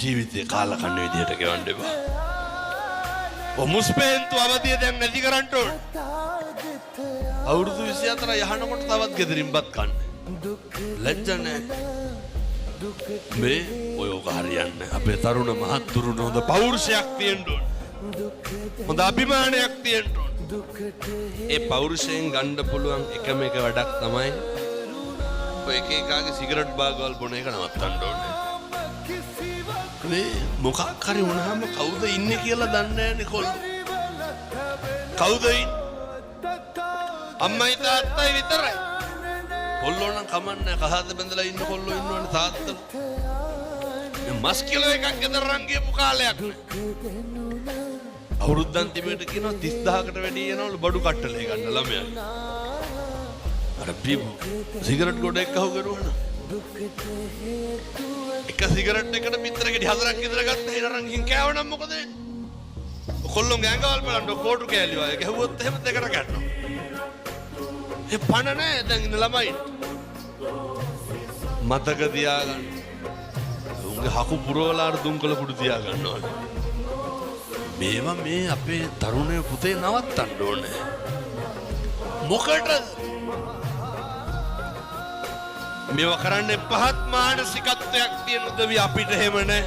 ජීවිතේ කාලා කන්න විදියට ගෙවන්න එපා. මුස්පේන්තු අවදිය දැන් නැති කරන්න ඕන. අවුරුදු 24 යහනකොට තවත් ගෙදරින්පත් කන්න. ලැජ්ජ නැහැ. මේ ඔය ඔක හරියන්නේ. අපේ තරුණ මහත්තුරුන හොඳ පෞරුෂයක් තියෙන්න ඕන. හොඳ අභිමානයක් තියෙන්න ඕන. ඒ පෞරුෂයෙන් ගන්න පුළුවන් එකම එක වැඩක් තමයි ඔය එක එකාගේ සිගරට් බාගවල් බොන එක නවත්තන්න ඕනේ. මේ මොකක් හරි වුණාම කවුද ඉන්නේ කියලා දන්නේ නැහැ නේ කොල්ලෝ. කවුද ඉන්නේ? අම්මයි තාත්තයි විතරයි. කොල්ලෝ නම් කමන්නේ කහද බඳලා ඉන්න කොල්ලෝ ඉන්නවනේ තාත්තලා. මේ මස් කිලෝ එකක් ගෙදර රන් ගියපු කාලයක් නේ. අවුරුද්දන් තිබෙට කියනවා 30000කට වැඩි යනවලු බඩු කට්ටලේ ගන්න ළමයා. අර බීබු සිගරට් ගොඩ එක්ක අහු කරුවා. එක සිගරට් එකකට පිටර ගෙඩි 4ක් විතර ගත්ත හිරරන් ගින් කෑවනම් මොකද වෙන්නේ? කොල්ලොන්ගේ ඇඟවල් බලන්න කෝටු කෑලි වගේ ගැහුවොත් එහෙම දෙකට ගන්නවා. ඒ පණ නැහැ දැන් ඉන්න ළමයි. මතක තියාගන්න. උන්ගේ හකු පුරවලා දුම්කල කුඩු තියා ගන්නවා. මේවා මේ අපේ තරුණය පුතේ නවත්තන්න ඕනේ. මොකටද? මේවා කරන්නේ පහත් මානසිකත්වයක් තියෙන උදවි අපිට එහෙම නැහැ.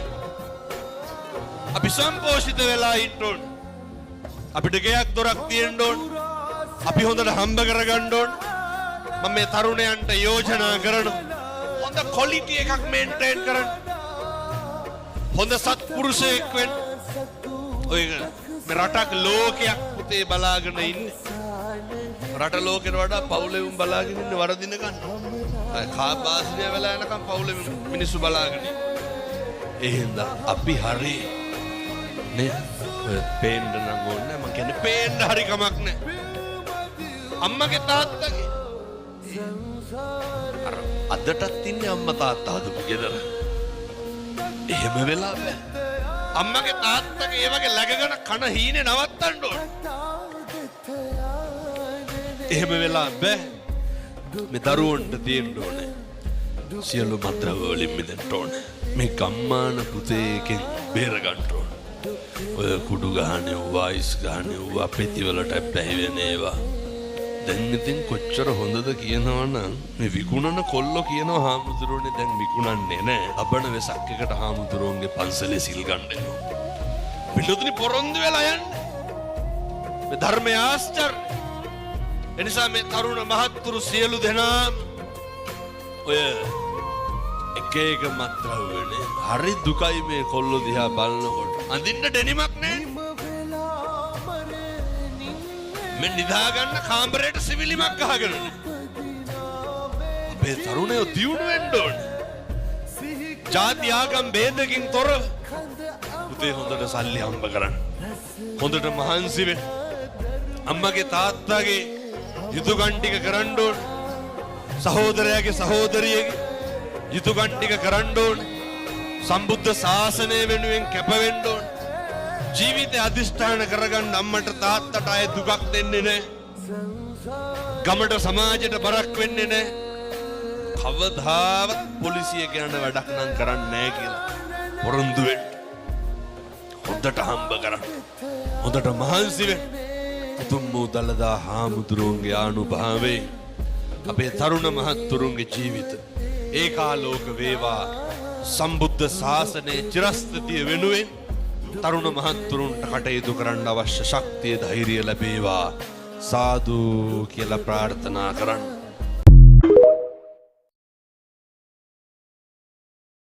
අපි සම්පෝෂිත වෙලා ඉන්න ඕන. අපිට ගෙයක් දොරක් තියෙන්න ඕන. අපි හොඳට හම්බ කරගන්න ඕන. මම මේ තරුණයන්ට යෝජනා කරනවා. හොඳ ක්වොලිටි එකක් මේන්ටේන් කරන්න. හොඳ සත්පුරුෂයෙක් වෙන්න. ඔය මේ රටක් ලෝකයක් පුතේ බලාගෙන ඉන්නේ. රට ලෝකෙට වඩා පවුලේ උන් බලාගෙන ඉන්නේ වරදින ගන්න. කාබාසිය වෙලා යනකම් පවුලේ මිනිස්සු බලාගෙන ඉන්නේ. ඒ හින්දා අපි හරි නේ පේන්න නම් ඕනේ. මම කියන්නේ පේන්න හරි කමක් නැහැ. අම්මගේ තාත්තගේ අර අදටත් ඉන්නේ අම්මා තාත්තා හදපු ගෙදර. එහෙම වෙලා බෑ. අම්මගේ තාත්තගේ ඒ වගේ läගගෙන කන හීනේ නවත්තන්න ඕනේ. එහෙම වෙලා බෑ. මේ දරුවන්ට තියෙන්න ඕනේ. සියලු මත්ද්‍රව්‍ය වලින් මිදෙන්න ඕනේ. මේ ගම්මාන පුතේකෙන් බේර ගන්න ඕනේ. ඔය කුඩු ගහන්නේ වයිස් ගහන්නේ ඌ අපෙති වලට පැහිවෙන ඒවා. දැන් ඉතින් කොච්චර හොඳද කියනවනම් මේ විකුණන කොල්ලෝ කියනවා හාමුදුරුවනේ දැන් විකුණන්නේ නැහැ. අබන වෙසක් එකට හාමුදුරුවන්ගේ පන්සලේ සිල් ගන්න එනවා. පිටුතුනි පොරොන්දු වෙලා යන්නේ. මේ ධර්මයේ ආශ්චර්ය. එනිසා මේ තරුණ මහත්තුරු සියලු දෙනාම ඔය එක එක මත්ද්‍රව්‍යනේ හරි දුකයි මේ කොල්ලෝ දිහා බලනකොට. අඳින්න ඩෙනිමක් නැහැ. මේ නිදා ගන්න කාමරේට සිවිලිමක් ගහගෙන. අපේ තරුණයෝ දියුණු වෙන්න ඕනේ. ජාති ආගම් ભેදකින් තොරව. පුතේ හොඳට සල්ලි හම්බ කරන්න. හොඳට මහන්සි වෙන්න. අම්මගේ තාත්තගේ යුතුයකම් ටික කරන්න ඕනේ. සහෝදරයාගේ සහෝදරියගේ යුතුයකම් ටික කරන්න ඕනේ. සම්බුද්ධ ශාසනය වෙනුවෙන් කැප වෙන්න ඕනේ. ජීවිතේ අධිෂ්ඨාන කරගන්න අම්මට තාත්තට ආයේ දුකක් දෙන්නේ නැහැ. ගමට සමාජයට බරක් වෙන්නේ නැහැ. කවදාවත් පොලිසිය කියන වැඩක් නම් කරන්නේ නැහැ කියලා පොරොන්දු වෙන්න. හොඳට හම්බ කරන්න. හොඳට මහන්සි වෙන්න. උතුම් වූ දළදා හාමුදුරුවන්ගේ ආනුභාවයෙන් අපේ තරුණ මහත්තුරුන්ගේ ජීවිත ඒකාලෝක වේවා. සම්බුද්ධ ශාසනයේ චිරස්ථිතිය වෙනුවෙන් තරුණ මහත්තුරුන්ට කටයුතු කරන්න අවශ්‍ය ශක්තිය ධෛර්යය ලැබේවා. සාදු කියලා ප්‍රාර්ථනා කරන්න.